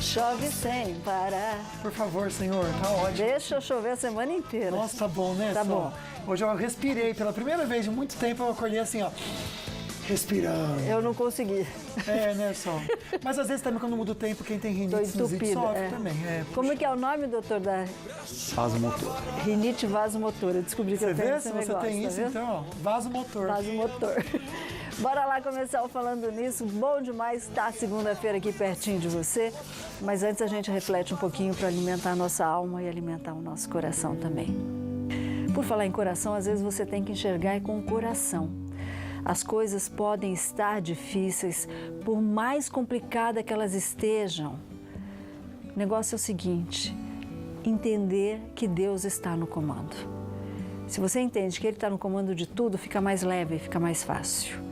Chove sem parar. Por favor, Senhor, tá ótimo. Deixa eu chover a semana inteira. Nossa, tá bom, né? Tá bom. Hoje eu respirei, pela primeira vez em muito tempo eu acordei assim, ó. Respirando. Eu não consegui. É, né, Sol? Mas às vezes também quando muda o tempo, quem tem rinite, sinusite sofre também. Como que é o nome, doutor, da... Vasomotor. Rinite vasomotora. Eu descobri que Você eu tenho vê? esse Se você negócio, tem tá isso, vendo? então, ó, vasomotor. Vasomotor. Bora lá começar o Falando Nisso. Bom demais estar segunda-feira aqui pertinho de você. Mas antes a gente reflete um pouquinho para alimentar a nossa alma e alimentar o nosso coração também. Por falar em coração, às vezes você tem que enxergar com o coração. As coisas podem estar difíceis, por mais complicada que elas estejam. O negócio é o seguinte: entender que Deus está no comando. Se você entende que Ele está no comando de tudo, fica mais leve, fica mais fácil.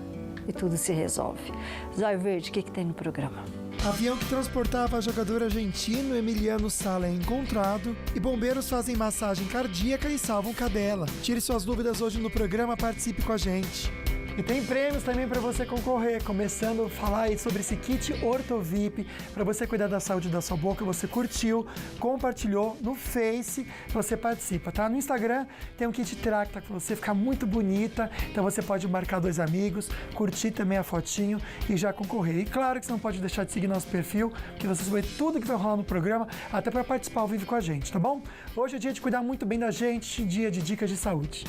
E tudo se resolve. Zóio Verde, o que tem no programa? Avião que transportava jogador argentino Emiliano Sala é encontrado e bombeiros fazem massagem cardíaca e salvam cadela. Tire suas dúvidas hoje no programa, participe com a gente. E tem prêmios também para você concorrer, começando a falar aí sobre esse kit OrtoVip, para você cuidar da saúde da sua boca. Você curtiu, compartilhou no Face, você participa, tá? No Instagram tem um kit Tracta para você ficar muito bonita, então você pode marcar 2 amigos, curtir também a fotinho e já concorrer. E claro que você não pode deixar de seguir nosso perfil, porque você vai ver tudo que vai rolar no programa, até para participar ao vivo com a gente, tá bom? Hoje é dia de cuidar muito bem da gente, dia de dicas de saúde.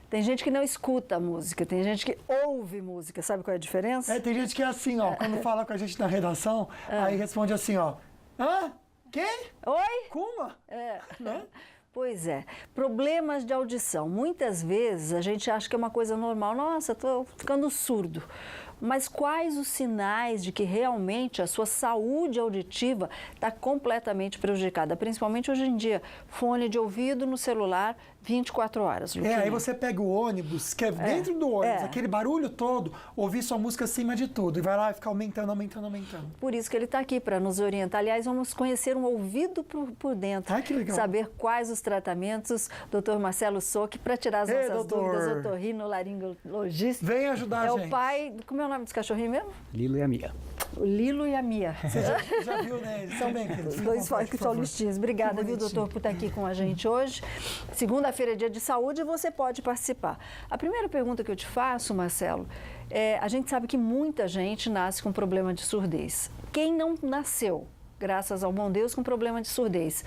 Tem gente que não escuta a música, tem gente que ouve música. Sabe qual é a diferença? Tem gente que é assim, ó, quando fala com a gente na redação, aí responde assim, ó. Hã? Quem? Oi? Kuma? Né? Pois é. Problemas de audição. Muitas vezes a gente acha que é uma coisa normal. Nossa, tô ficando surdo. Mas quais os sinais de que realmente a sua saúde auditiva está completamente prejudicada? Principalmente hoje em dia, fone de ouvido no celular 24 horas. Luquinha. Aí você pega o ônibus, que é dentro do ônibus, aquele barulho todo, ouvir sua música acima de tudo. E vai lá e fica aumentando. Por isso que ele está aqui, para nos orientar. Aliás, vamos conhecer um ouvido por dentro. Ai, que legal. Saber quais os tratamentos. Dr. Marcelo Sock, para tirar as nossas dúvidas, otorrinolaringologista. Vem ajudar a gente. É o pai... Como é o nome dos cachorrinhos mesmo? Lilo e a Mia. O Lilo e a Mia. Você já viu, né? Eles são bem queridos. Dois solistinhos. Obrigada, viu, doutor, por estar aqui com a gente hoje. Segunda-feira é dia de saúde e você pode participar. A primeira pergunta que eu te faço, Marcelo, a gente sabe que muita gente nasce com problema de surdez. Quem não nasceu, graças ao bom Deus, com problema de surdez,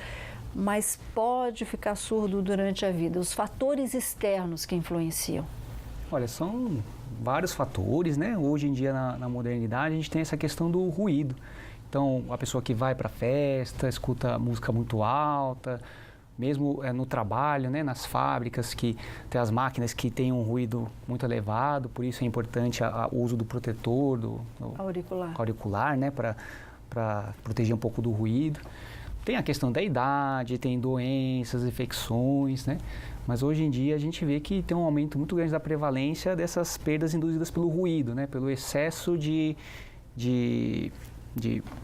mas pode ficar surdo durante a vida? Os fatores externos que influenciam. Olha, são vários fatores, né? Hoje em dia, na modernidade, a gente tem essa questão do ruído. Então, a pessoa que vai para festa, escuta música muito alta, mesmo no trabalho, né? Nas fábricas, que tem as máquinas que têm um ruído muito elevado, por isso é importante o uso do protetor, do auricular, né? Para proteger um pouco do ruído. Tem a questão da idade, tem doenças, infecções, né? Mas hoje em dia a gente vê que tem um aumento muito grande da prevalência dessas perdas induzidas pelo ruído, né? Pelo excesso de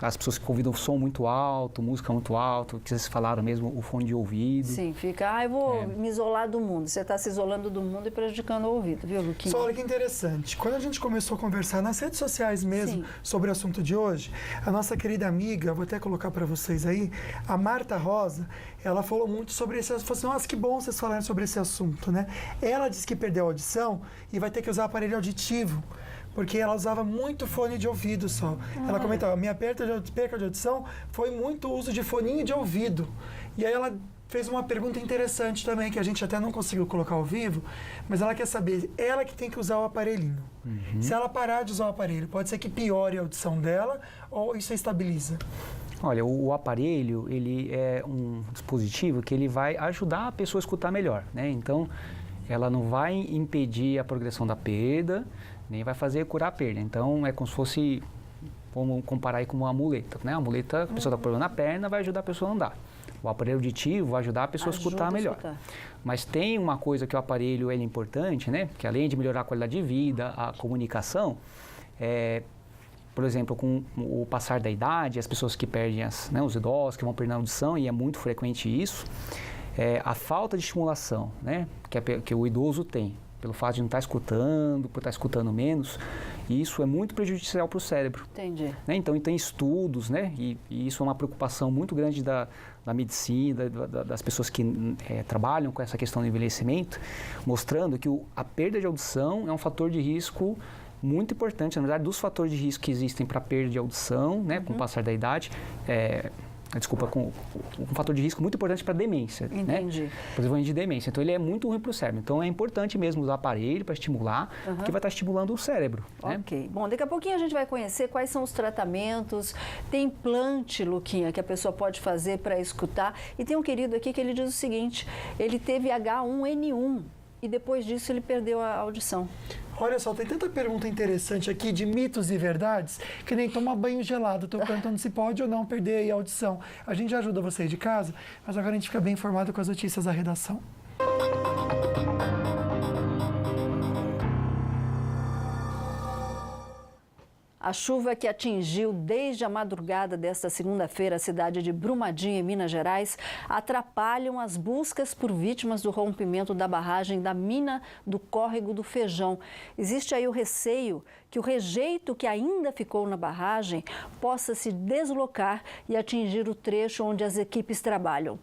as pessoas que convidam som muito alto, música muito alto, que vocês falaram mesmo, o fone de ouvido. Sim, fica, eu vou me isolar do mundo. Você está se isolando do mundo e prejudicando o ouvido, viu, Luquinha? Só olha que interessante. Quando a gente começou a conversar nas redes sociais mesmo sobre o assunto de hoje, a nossa querida amiga, vou até colocar para vocês aí, a Marta Rosa, ela falou muito sobre esse assunto. Falou assim, nossa, que bom vocês falarem sobre esse assunto, né? Ela disse que perdeu a audição e vai ter que usar aparelho auditivo, porque ela usava muito fone de ouvido só. Ela comentava, a minha perca de audição foi muito uso de foninho de ouvido. E aí ela fez uma pergunta interessante também, que a gente até não conseguiu colocar ao vivo, mas ela quer saber, ela que tem que usar o aparelhinho. Se ela parar de usar o aparelho, pode ser que piore a audição dela ou isso estabiliza? Olha, o aparelho, ele é um dispositivo que ele vai ajudar a pessoa a escutar melhor, né? Então, ela não vai impedir a progressão da perda, nem vai fazer curar a perda. Então, é como se fosse, vamos comparar aí com uma muleta, né? A muleta, a pessoa está com problema na perna, vai ajudar a pessoa a andar. O aparelho auditivo vai ajudar a pessoa a escutar melhor. Mas tem uma coisa que o aparelho é importante, né? Que além de melhorar a qualidade de vida, a comunicação, por exemplo, com o passar da idade, as pessoas que perdem, os idosos que vão perdendo a audição, e é muito frequente isso, a falta de estimulação, né, que o idoso tem, pelo fato de não estar escutando, por estar escutando menos, e isso é muito prejudicial para o cérebro. Entendi. Né? Então, tem estudos, né? E isso é uma preocupação muito grande da medicina, das pessoas que trabalham com essa questão do envelhecimento, mostrando que a perda de audição é um fator de risco muito importante. Na verdade, dos fatores de risco que existem para perda de audição, né, com o passar da idade, com um fator de risco muito importante para demência. Entendi. Né? Por desenvolvimento de demência. Então, ele é muito ruim para o cérebro. Então, é importante mesmo usar aparelho para estimular, porque vai estar estimulando o cérebro. Ok. Né? Bom, daqui a pouquinho a gente vai conhecer quais são os tratamentos. Tem implante, Luquinha, que a pessoa pode fazer para escutar. E tem um querido aqui que ele diz o seguinte, ele teve H1N1 e depois disso ele perdeu a audição. Olha só, tem tanta pergunta interessante aqui de mitos e verdades, que nem tomar banho gelado. Estou perguntando se pode ou não perder aí a audição. A gente já ajuda você aí de casa, mas agora a gente fica bem informado com as notícias da redação. A chuva que atingiu desde a madrugada desta segunda-feira a cidade de Brumadinho, em Minas Gerais, atrapalham as buscas por vítimas do rompimento da barragem da mina do Córrego do Feijão. Existe aí o receio que o rejeito que ainda ficou na barragem possa se deslocar e atingir o trecho onde as equipes trabalham.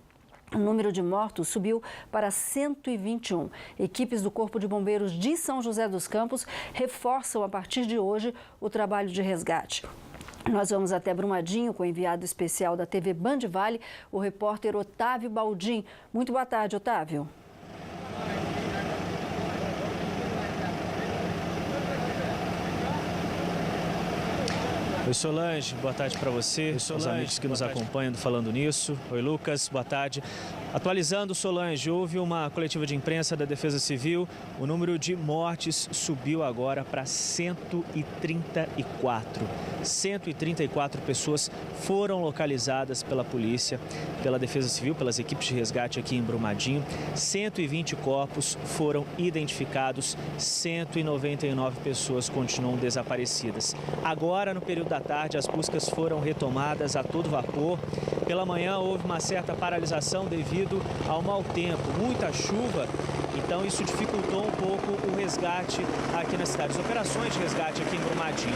O número de mortos subiu para 121. Equipes do Corpo de Bombeiros de São José dos Campos reforçam a partir de hoje o trabalho de resgate. Nós vamos até Brumadinho com o enviado especial da TV Band Vale, o repórter Otávio Baldim. Muito boa tarde, Otávio. Oi, Solange, boa tarde para você, os amigos que nos acompanham Falando Nisso. Oi, Lucas, boa tarde. Atualizando, Solange, houve uma coletiva de imprensa da Defesa Civil. O número de mortes subiu agora para 134. 134 pessoas foram localizadas pela polícia, pela Defesa Civil, pelas equipes de resgate aqui em Brumadinho. 120 corpos foram identificados, 199 pessoas continuam desaparecidas. Agora, no período da tarde, as buscas foram retomadas a todo vapor. Pela manhã, houve uma certa paralisação devido ao mau tempo, muita chuva, então isso dificultou um pouco o resgate aqui na cidade. As operações de resgate aqui em Brumadinho.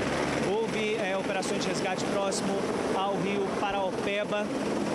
Houve operações de resgate próximo ao rio Paraopeba.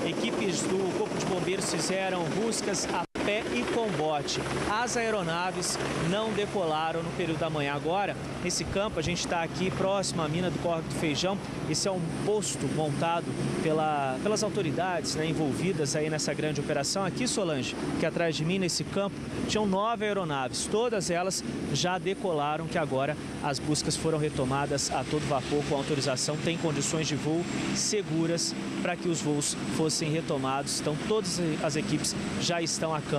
Equipes do Corpo de Bombeiros fizeram buscas a pé e com bote. As aeronaves não decolaram no período da manhã. Agora, nesse campo, a gente está aqui próximo à mina do Córrego do Feijão. Esse é um posto montado pelas autoridades, né, envolvidas aí nessa grande operação. Aqui, Solange, que atrás de mim, nesse campo, tinham 9 aeronaves. Todas elas já decolaram, que agora as buscas foram retomadas a todo vapor com autorização. Tem condições de voo seguras para que os voos fossem retomados. Então, todas as equipes já estão a campo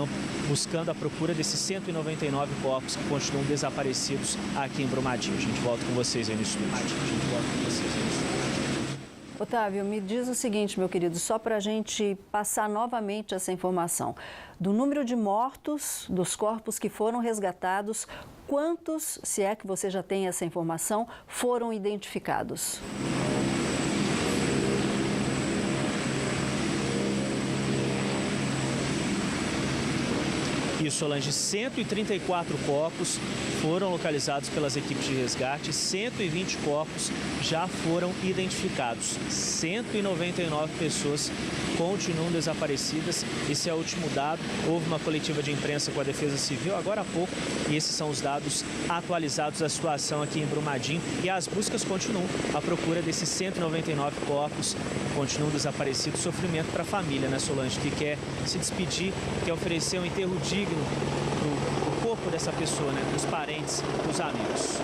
buscando a procura desses 199 corpos que continuam desaparecidos aqui em Brumadinho. A gente volta com vocês aí no estúdio. Otávio, me diz o seguinte, meu querido, só para a gente passar novamente essa informação. Do número de mortos, dos corpos que foram resgatados, quantos, se é que você já tem essa informação, foram identificados? Isso, Solange, 134 corpos foram localizados pelas equipes de resgate, 120 corpos já foram identificados, 199 pessoas continuam desaparecidas. Esse é o último dado. Houve uma coletiva de imprensa com a Defesa Civil agora há pouco e esses são os dados atualizados da situação aqui em Brumadinho. E as buscas continuam à procura desses 199 corpos que continuam desaparecidos. Sofrimento para a família, né, Solange, que quer se despedir, quer oferecer um enterro digno do corpo dessa pessoa, né, para os parentes, para os amigos.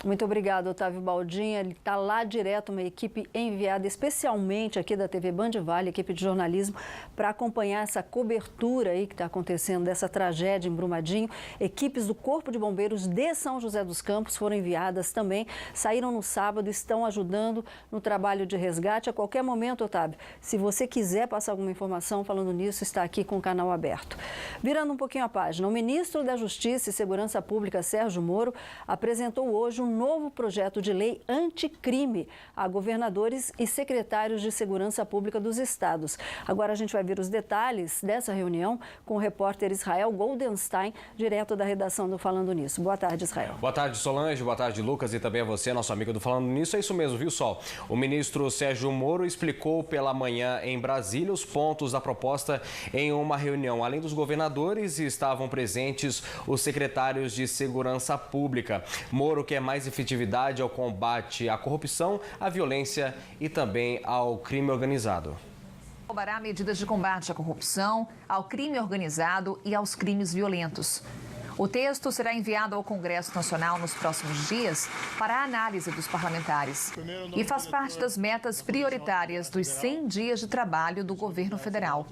Muito obrigada, Otávio Baldim. Ele está lá direto, uma equipe enviada especialmente aqui da TV Band Vale, equipe de jornalismo, para acompanhar essa cobertura aí que está acontecendo dessa tragédia em Brumadinho. Equipes do Corpo de Bombeiros de São José dos Campos foram enviadas também, saíram no sábado e estão ajudando no trabalho de resgate. A qualquer momento, Otávio, se você quiser passar alguma informação falando nisso, está aqui com o canal aberto. Virando um pouquinho a página, o ministro da Justiça e Segurança Pública, Sérgio Moro, apresentou hoje um um novo projeto de lei anticrime a governadores e secretários de segurança pública dos estados. Agora a gente vai ver os detalhes dessa reunião com o repórter Israel Goldenstein, direto da redação do Falando Nisso. Boa tarde, Israel. Boa tarde, Solange. Boa tarde, Lucas, e também a você, nosso amigo do Falando Nisso. É isso mesmo, viu, Sol? O ministro Sérgio Moro explicou pela manhã em Brasília os pontos da proposta em uma reunião. Além dos governadores, estavam presentes os secretários de Segurança Pública. Moro quer mais efetividade ao combate à corrupção, à violência e também ao crime organizado. Roubará medidas de combate à corrupção, ao crime organizado e aos crimes violentos. O texto será enviado ao Congresso Nacional nos próximos dias para a análise dos parlamentares e faz parte das metas prioritárias dos 100 dias de trabalho do governo federal.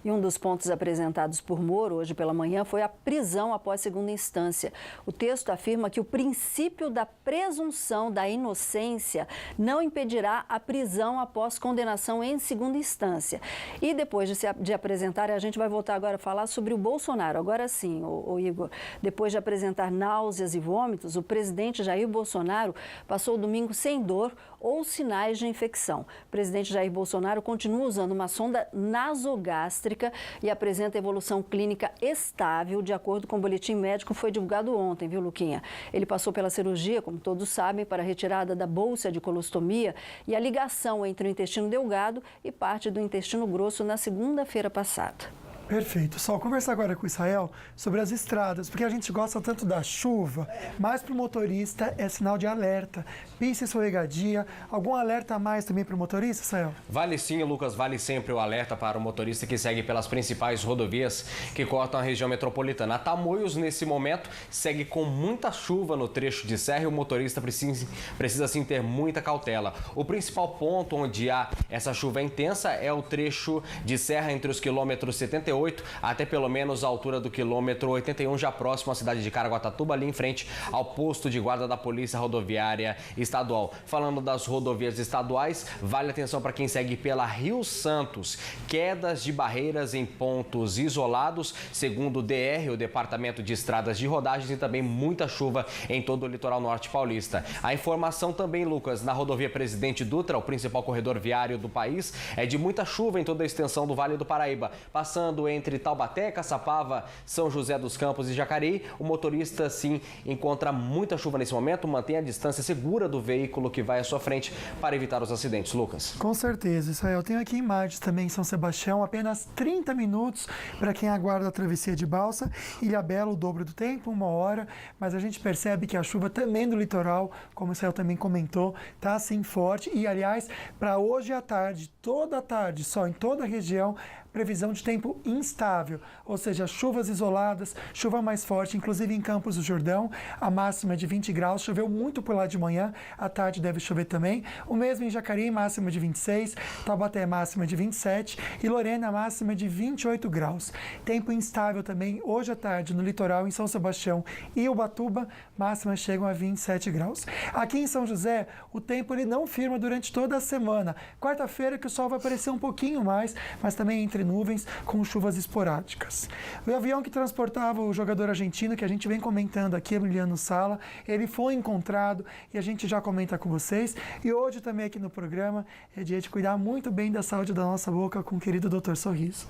E um dos pontos apresentados por Moro hoje pela manhã foi a prisão após segunda instância. O texto afirma que o princípio da presunção da inocência não impedirá a prisão após condenação em segunda instância. E depois de apresentar, a gente vai voltar agora a falar sobre o Bolsonaro. Agora sim, o Igor, depois de apresentar náuseas e vômitos, o presidente Jair Bolsonaro passou o domingo sem dor ou sinais de infecção. O presidente Jair Bolsonaro continua usando uma sonda nasogástrica e apresenta evolução clínica estável, de acordo com o boletim médico que foi divulgado ontem, viu, Luquinha? Ele passou pela cirurgia, como todos sabem, para a retirada da bolsa de colostomia e a ligação entre o intestino delgado e parte do intestino grosso na segunda-feira passada. Perfeito. Só conversar agora com o Israel sobre as estradas, porque a gente gosta tanto da chuva, mas para o motorista é sinal de alerta. Pista escorregadia, algum alerta a mais também para o motorista, Israel? Vale sim, Lucas, vale sempre o alerta para o motorista que segue pelas principais rodovias que cortam a região metropolitana. A Tamoios, nesse momento, segue com muita chuva no trecho de serra e o motorista precisa sim ter muita cautela. O principal ponto onde há essa chuva intensa é o trecho de serra entre os quilômetros 78 até pelo menos a altura do quilômetro 81, já próximo à cidade de Caraguatatuba, ali em frente ao posto de guarda da Polícia Rodoviária Estadual. Falando das rodovias estaduais, vale atenção para quem segue pela Rio Santos. Quedas de barreiras em pontos isolados, segundo o DR, o Departamento de Estradas de Rodagens, e também muita chuva em todo o litoral norte paulista. A informação também, Lucas, na rodovia Presidente Dutra, o principal corredor viário do país, é de muita chuva em toda a extensão do Vale do Paraíba, passando entre Taubaté, Caçapava, São José dos Campos e Jacareí. O motorista, sim, encontra muita chuva nesse momento, mantém a distância segura do veículo que vai à sua frente para evitar os acidentes. Lucas. Com certeza, Israel. Tenho aqui imagens também em São Sebastião, apenas 30 minutos para quem aguarda a travessia de balsa. Ilhabela, o dobro do tempo, 1 hora, mas a gente percebe que a chuva também do litoral, como o Israel também comentou, está assim forte. E, aliás, para hoje à tarde, toda a tarde, só em toda a região, previsão de tempo instável, ou seja, chuvas isoladas, chuva mais forte, inclusive em Campos do Jordão, a máxima é de 20 graus, choveu muito por lá de manhã, à tarde deve chover também, o mesmo em Jacareí, máxima de 26, Taubaté, máxima de 27 e Lorena, máxima de 28 graus. Tempo instável também hoje à tarde no litoral, em São Sebastião e Ubatuba, máximas chegam a 27 graus. Aqui em São José, o tempo ele não firma durante toda a semana. Quarta-feira que o sol vai aparecer um pouquinho mais, mas também entre nuvens com chuvas esporádicas. O avião que transportava o jogador argentino, que a gente vem comentando aqui, Emiliano Sala, ele foi encontrado e a gente já comenta com vocês. E hoje também aqui no programa é dia de cuidar muito bem da saúde da nossa boca com o querido Dr. Sorriso.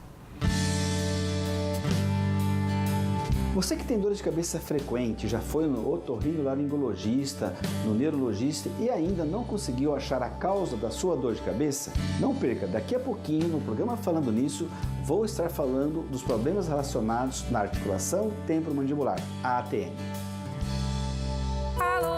Você que tem dor de cabeça frequente, já foi no otorrinolaringologista, no neurologista e ainda não conseguiu achar a causa da sua dor de cabeça? Não perca, daqui a pouquinho no programa Falando Nisso, vou estar falando dos problemas relacionados na articulação temporomandibular, a ATM. Alô,